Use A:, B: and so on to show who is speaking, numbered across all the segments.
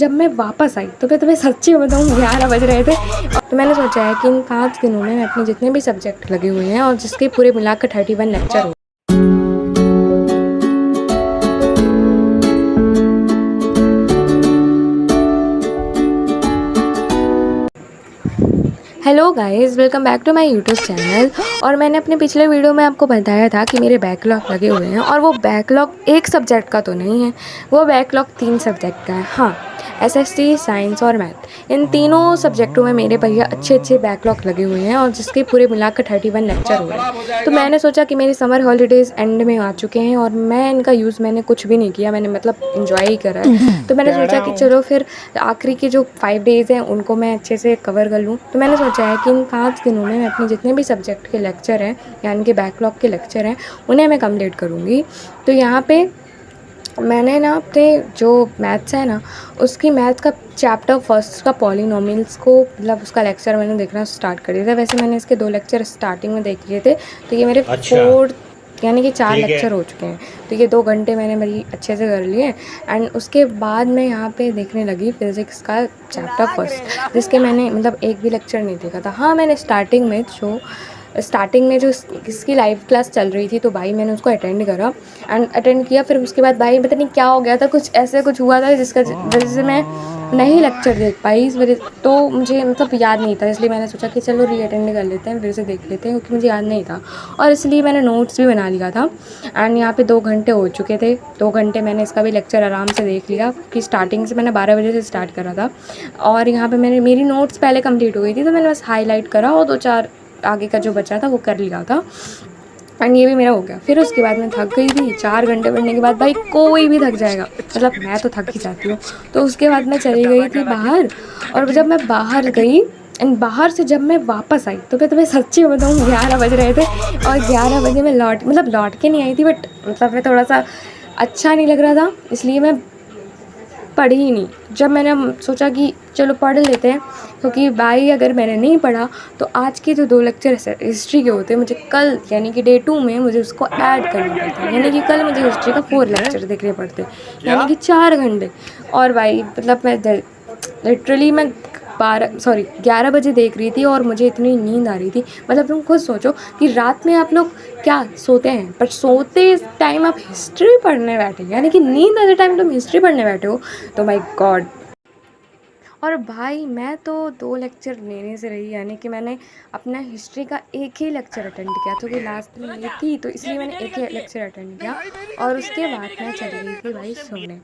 A: जब मैं वापस आई तो मैं तुम्हें सच्ची बताऊँ 11 बज रहे थे। तो मैंने सोचा है कि इन 5 दिनों में मैं अपने जितने भी सब्जेक्ट लगे हुए हैं और जिसके पूरे मिलाकर 31 लेक्चर हो। Hello guys, welcome back to my YouTube channel. और मैंने अपने पिछले वीडियो में आपको बताया था कि मेरे बैकलॉग लगे हुए हैं और वो बैकलॉग एक सब्जेक्ट का तो नहीं है, वो बैकलॉग 3 सब्जेक्ट का है। हाँ, एसएसटी, साइंस और मैथ, इन तीनों सब्जेक्टों में मेरे भैया अच्छे बैकलॉग लगे हुए हैं और जिसके पूरे मिलाकर 31 लेक्चर हो रहे हैं। तो मैंने सोचा कि मेरी समर हॉलीडेज़ एंड में आ चुके हैं और मैं इनका यूज़ मैंने कुछ भी नहीं किया, मैंने मतलब इन्जॉय ही करा है। तो मैंने सोचा कि चलो फिर आखिरी के जो 5 डेज़ हैं उनको मैं अच्छे से कवर कर लूँ। तो मैंने सोचा है कि इन 5 दिनों में मैं अपने जितने भी सब्जेक्ट के लेक्चर हैं, यानी कि बैकलॉग के लेक्चर हैं, उन्हें मैं कंप्लीट करूँगी। तो यहाँ पे मैंने ना अपने जो मैथ्स है ना, उसकी मैथ्स का चैप्टर फर्स्ट का पॉलिनोमियल्स को मतलब उसका लेक्चर मैंने देखना स्टार्ट कर दिया था। वैसे मैंने इसके 2 लेक्चर स्टार्टिंग में देख लिए थे, तो ये मेरे 4 यानी कि 4 लेक्चर हो चुके हैं। तो ये 2 घंटे मैंने मेरी अच्छे से कर लिए। एंड उसके बाद मैं यहाँ पे देखने लगी फिज़िक्स का चैप्टर फर्स्ट, जिसके मैंने मतलब एक भी लेक्चर नहीं देखा था। हाँ, मैंने स्टार्टिंग में जो इसकी लाइव क्लास चल रही थी तो भाई मैंने उसको अटेंड किया। फिर उसके बाद भाई पता नहीं क्या हो गया था, कुछ हुआ था जिसका वजह से मैं नहीं लेक्चर देख पाई। इस वजह तो मुझे मतलब याद नहीं था, इसलिए मैंने सोचा कि चलो रीअटेंड कर लेते हैं, फिर से देख लेते हैं, क्योंकि मुझे याद नहीं था और इसलिए मैंने नोट्स भी बना लिया था। एंड यहाँ पे 2 घंटे हो चुके थे। 2 घंटे मैंने इसका भी लेक्चर आराम से देख लिया कि स्टार्टिंग से मैंने 12 बजे से स्टार्ट करा था और यहाँ पे मेरी नोट्स पहले कंप्लीट हो गई थी, तो मैंने बस हाईलाइट करा और 2-4 आगे का जो बचा था वो कर लिया था। एंड ये भी मेरा हो गया। फिर उसके बाद मैं थक गई थी। 4 घंटे पढ़ने के बाद भाई कोई भी थक जाएगा, मतलब मैं तो थक ही जाती हूँ। तो उसके बाद मैं चली गई थी बाहर, और जब मैं बाहर गई एंड बाहर से जब मैं वापस आई तो मैं तुम्हें सच्ची बताऊँ 11 बज रहे थे। और 11 बजे मैं लौट के नहीं आई थी, बट मतलब मैं थोड़ा सा अच्छा नहीं लग रहा था, इसलिए मैं पढ़ी ही नहीं। जब मैंने सोचा कि चलो पढ़ लेते हैं, क्योंकि भाई अगर मैंने नहीं पढ़ा तो आज के जो 2 लेक्चर हिस्ट्री के होते हैं, मुझे कल यानी कि डे 2 में मुझे उसको ऐड करना पड़ता है, यानी कि कल मुझे हिस्ट्री का 4 लेक्चर देखने पड़ते, यानी कि 4 घंटे। और भाई मतलब मैं लिटरली मैं 11 बजे देख रही थी और मुझे इतनी नींद आ रही थी। मतलब तुम खुद सोचो कि रात में आप लोग क्या सोते हैं, पर सोते टाइम आप हिस्ट्री पढ़ने बैठे, यानी कि नींद आते टाइम तुम हिस्ट्री पढ़ने बैठे हो, तो माय गॉड। और भाई मैं तो 2 लेक्चर लेने से रही, यानी कि मैंने अपना हिस्ट्री का एक ही लेक्चर अटेंड किया, क्योंकि लास्ट में ये थी तो इसलिए मैंने एक ही लेक्चर अटेंड किया और उसके बाद मैं चली गई थी भाई सोने।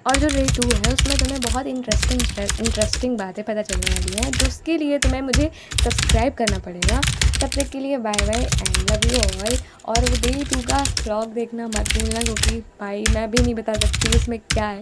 A: और जो डे 2 है उसमें तुम्हें बहुत इंटरेस्टिंग बातें पता चलने वाली हैं, जिसके लिए तुम्हें मुझे सब्सक्राइब करना पड़ेगा। तब तक के लिए bye bye and love you all. और वो डे 2 का व्लॉग देखना मत भूलना, क्योंकि भाई मैं भी नहीं बता सकती इसमें क्या है।